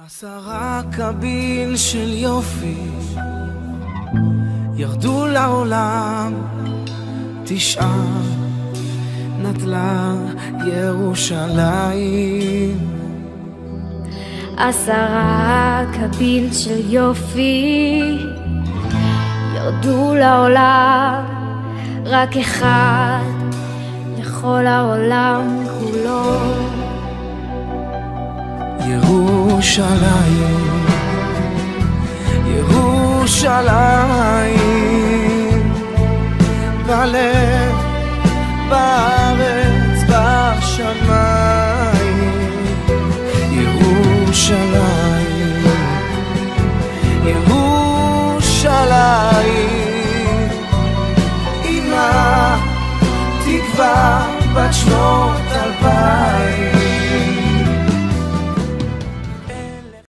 10 קבין של יופי ירדו לעולם, 9 נטלה ירושלים. 10 קבין של יופי ירדו לעולם, רק אחד לכל העולם כולו. ירושלים, ירושלים, בלב, בארץ, בשמיים. ירושלים, ירושלים, אמא תקווה בת 8